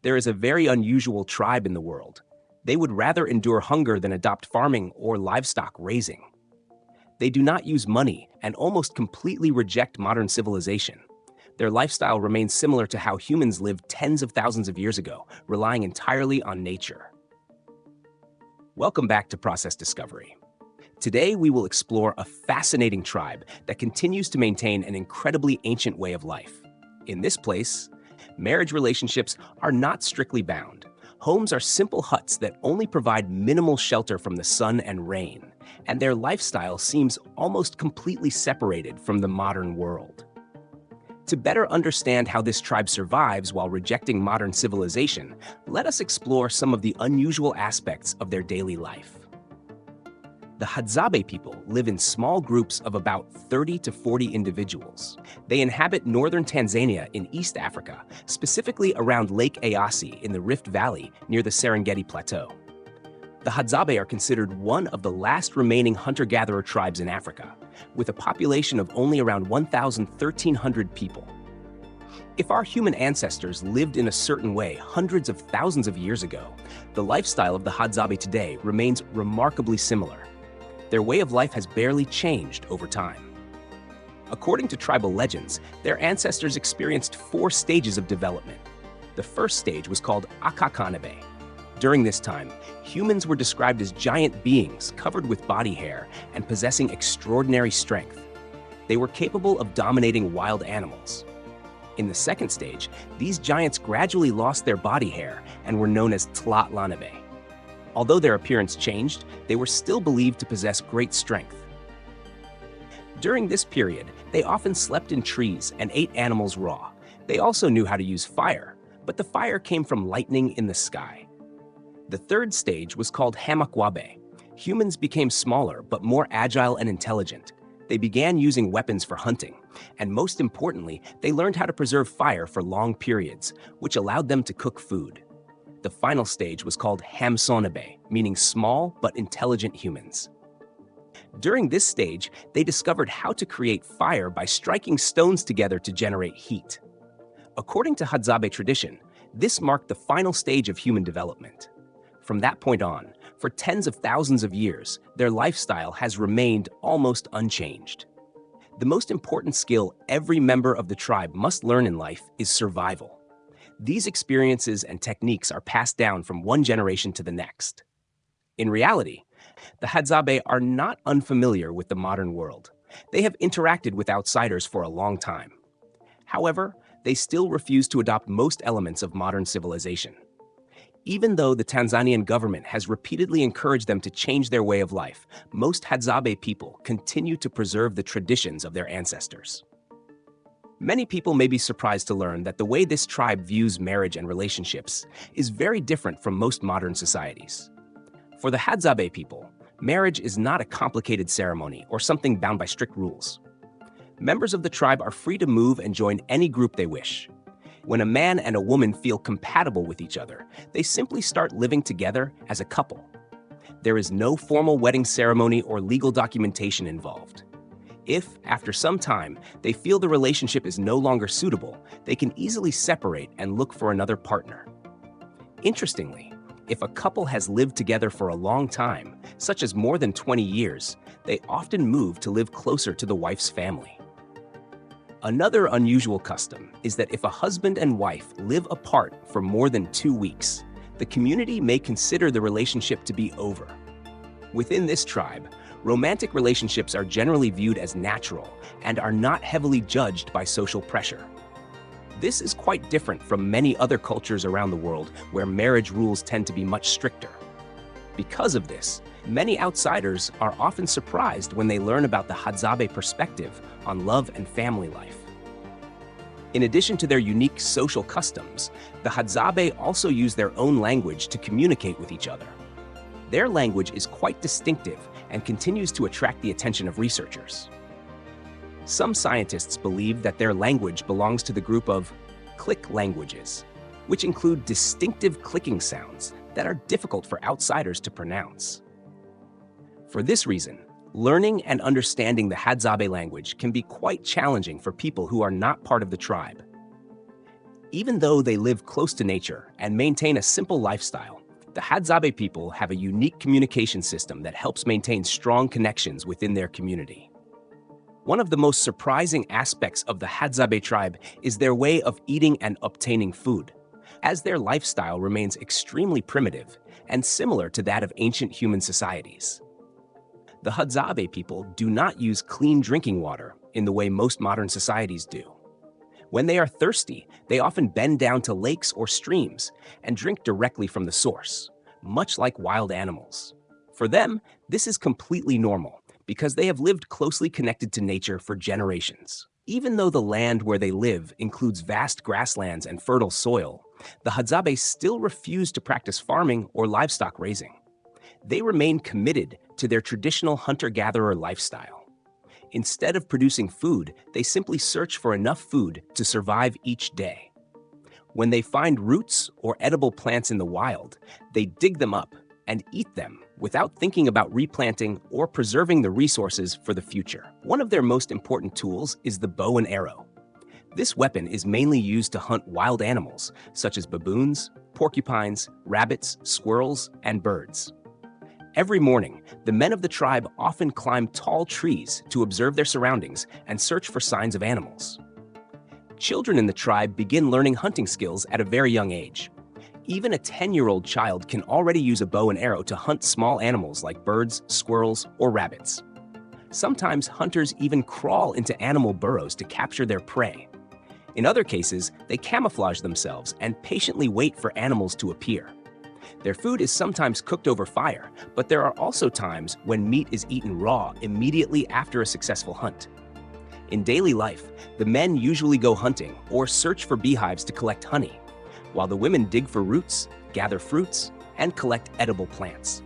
there is a very unusual tribe in the world. They would rather endure hunger than adopt farming or livestock raising. They do not use money and almost completely reject modern civilization. Their lifestyle remains similar to how humans lived tens of thousands of years ago, relying entirely on nature. Welcome back to Process Discovery. Today, we will explore a fascinating tribe that continues to maintain an incredibly ancient way of life. In this place, marriage relationships are not strictly bound. Homes are simple huts that only provide minimal shelter from the sun and rain, and their lifestyle seems almost completely separated from the modern world. To better understand how this tribe survives while rejecting modern civilization, let us explore some of the unusual aspects of their daily life. The Hadzabe people live in small groups of about 30 to 40 individuals. They inhabit northern Tanzania in East Africa, specifically around Lake Eyasi in the Rift Valley near the Serengeti Plateau. The Hadzabe are considered one of the last remaining hunter-gatherer tribes in Africa, with a population of only around 1,300 people. If our human ancestors lived in a certain way hundreds of thousands of years ago, the lifestyle of the Hadzabe today remains remarkably similar. Their way of life has barely changed over time. According to tribal legends, their ancestors experienced 4 stages of development. The first stage was called Akakanabe. During this time, humans were described as giant beings covered with body hair and possessing extraordinary strength. They were capable of dominating wild animals. In the second stage, these giants gradually lost their body hair and were known as Tlatlanabe. Although their appearance changed, they were still believed to possess great strength. During this period, they often slept in trees and ate animals raw. They also knew how to use fire, but the fire came from lightning in the sky. The third stage was called Hamakwabe. Humans became smaller but more agile and intelligent. They began using weapons for hunting, and most importantly, they learned how to preserve fire for long periods, which allowed them to cook food. The final stage was called Hamsonabe, meaning small but intelligent humans. During this stage, they discovered how to create fire by striking stones together to generate heat. According to Hadzabe tradition, this marked the final stage of human development. From that point on, for tens of thousands of years, their lifestyle has remained almost unchanged. The most important skill every member of the tribe must learn in life is survival. These experiences and techniques are passed down from one generation to the next. In reality, the Hadzabe are not unfamiliar with the modern world. They have interacted with outsiders for a long time. However, they still refuse to adopt most elements of modern civilization. Even though the Tanzanian government has repeatedly encouraged them to change their way of life, most Hadzabe people continue to preserve the traditions of their ancestors. Many people may be surprised to learn that the way this tribe views marriage and relationships is very different from most modern societies. For the Hadzabe people, marriage is not a complicated ceremony or something bound by strict rules. Members of the tribe are free to move and join any group they wish. When a man and a woman feel compatible with each other, they simply start living together as a couple. There is no formal wedding ceremony or legal documentation involved. If, after some time, they feel the relationship is no longer suitable, they can easily separate and look for another partner. Interestingly, if a couple has lived together for a long time, such as more than 20 years, they often move to live closer to the wife's family. Another unusual custom is that if a husband and wife live apart for more than 2 weeks, the community may consider the relationship to be over. Within this tribe, romantic relationships are generally viewed as natural and are not heavily judged by social pressure. This is quite different from many other cultures around the world where marriage rules tend to be much stricter. Because of this, many outsiders are often surprised when they learn about the Hadzabe perspective on love and family life. In addition to their unique social customs, the Hadzabe also use their own language to communicate with each other. Their language is quite distinctive and continues to attract the attention of researchers. Some scientists believe that their language belongs to the group of click languages, which include distinctive clicking sounds that are difficult for outsiders to pronounce. For this reason, learning and understanding the Hadzabe language can be quite challenging for people who are not part of the tribe. Even though they live close to nature and maintain a simple lifestyle, the Hadzabe people have a unique communication system that helps maintain strong connections within their community. One of the most surprising aspects of the Hadzabe tribe is their way of eating and obtaining food, as their lifestyle remains extremely primitive and similar to that of ancient human societies. The Hadzabe people do not use clean drinking water in the way most modern societies do. When they are thirsty, they often bend down to lakes or streams and drink directly from the source, much like wild animals. For them, this is completely normal because they have lived closely connected to nature for generations. Even though the land where they live includes vast grasslands and fertile soil, the Hadzabe still refuse to practice farming or livestock raising. They remain committed to their traditional hunter-gatherer lifestyle. Instead of producing food, they simply search for enough food to survive each day. When they find roots or edible plants in the wild, they dig them up and eat them without thinking about replanting or preserving the resources for the future. One of their most important tools is the bow and arrow. This weapon is mainly used to hunt wild animals, such as baboons, porcupines, rabbits, squirrels, and birds. Every morning, the men of the tribe often climb tall trees to observe their surroundings and search for signs of animals. Children in the tribe begin learning hunting skills at a very young age. Even a 10-year-old child can already use a bow and arrow to hunt small animals like birds, squirrels, or rabbits. Sometimes hunters even crawl into animal burrows to capture their prey. In other cases, they camouflage themselves and patiently wait for animals to appear. Their food is sometimes cooked over fire, but there are also times when meat is eaten raw immediately after a successful hunt. In daily life, the men usually go hunting or search for beehives to collect honey, while the women dig for roots, gather fruits, and collect edible plants.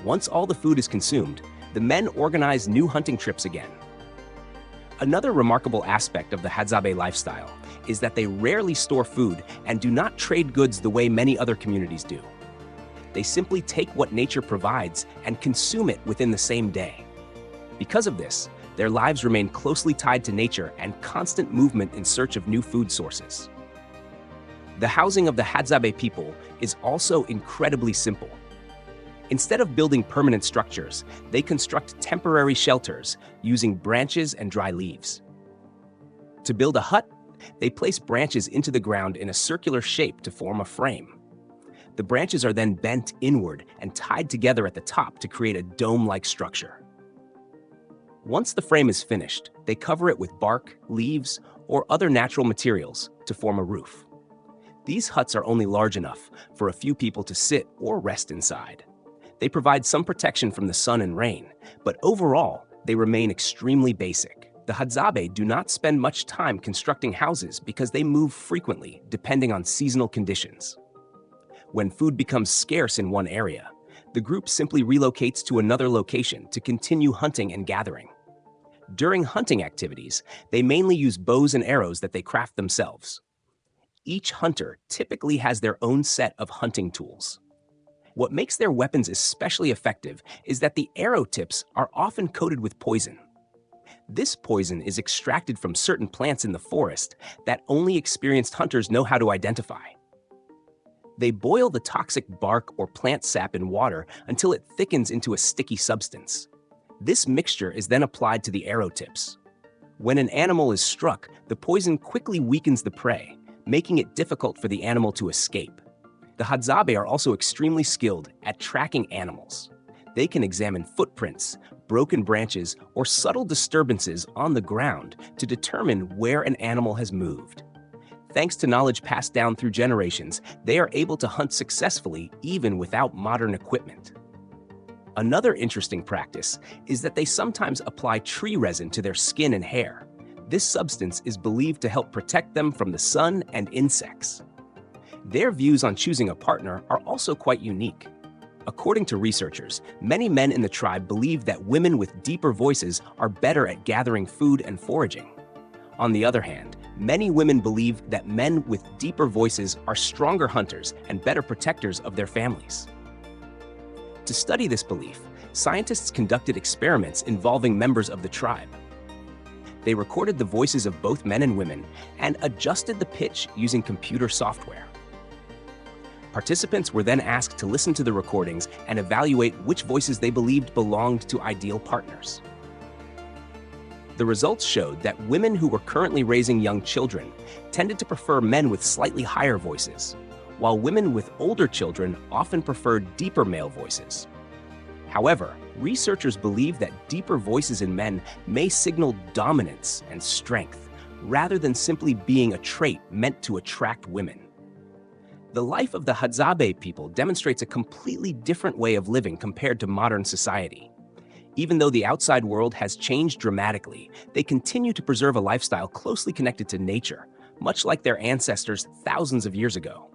Once all the food is consumed, the men organize new hunting trips again. Another remarkable aspect of the Hadzabe lifestyle is that they rarely store food and do not trade goods the way many other communities do. They simply take what nature provides and consume it within the same day. Because of this, their lives remain closely tied to nature and constant movement in search of new food sources. The housing of the Hadzabe people is also incredibly simple. Instead of building permanent structures, they construct temporary shelters using branches and dry leaves. To build a hut, they place branches into the ground in a circular shape to form a frame. The branches are then bent inward and tied together at the top to create a dome-like structure. Once the frame is finished, they cover it with bark, leaves, or other natural materials to form a roof. These huts are only large enough for a few people to sit or rest inside. They provide some protection from the sun and rain, but overall, they remain extremely basic. The Hadzabe do not spend much time constructing houses because they move frequently, depending on seasonal conditions. When food becomes scarce in one area, the group simply relocates to another location to continue hunting and gathering. During hunting activities, they mainly use bows and arrows that they craft themselves. Each hunter typically has their own set of hunting tools. What makes their weapons especially effective is that the arrow tips are often coated with poison. This poison is extracted from certain plants in the forest that only experienced hunters know how to identify. They boil the toxic bark or plant sap in water until it thickens into a sticky substance. This mixture is then applied to the arrow tips. When an animal is struck, the poison quickly weakens the prey, making it difficult for the animal to escape. The Hadzabe are also extremely skilled at tracking animals. They can examine footprints, broken branches, or subtle disturbances on the ground to determine where an animal has moved. Thanks to knowledge passed down through generations, they are able to hunt successfully even without modern equipment. Another interesting practice is that they sometimes apply tree resin to their skin and hair. This substance is believed to help protect them from the sun and insects. Their views on choosing a partner are also quite unique. According to researchers, many men in the tribe believe that women with deeper voices are better at gathering food and foraging. On the other hand, many women believe that men with deeper voices are stronger hunters and better protectors of their families. To study this belief, scientists conducted experiments involving members of the tribe. They recorded the voices of both men and women and adjusted the pitch using computer software. Participants were then asked to listen to the recordings and evaluate which voices they believed belonged to ideal partners. The results showed that women who were currently raising young children tended to prefer men with slightly higher voices, while women with older children often preferred deeper male voices. However, researchers believe that deeper voices in men may signal dominance and strength, rather than simply being a trait meant to attract women. The life of the Hadzabe people demonstrates a completely different way of living compared to modern society. Even though the outside world has changed dramatically, they continue to preserve a lifestyle closely connected to nature, much like their ancestors thousands of years ago.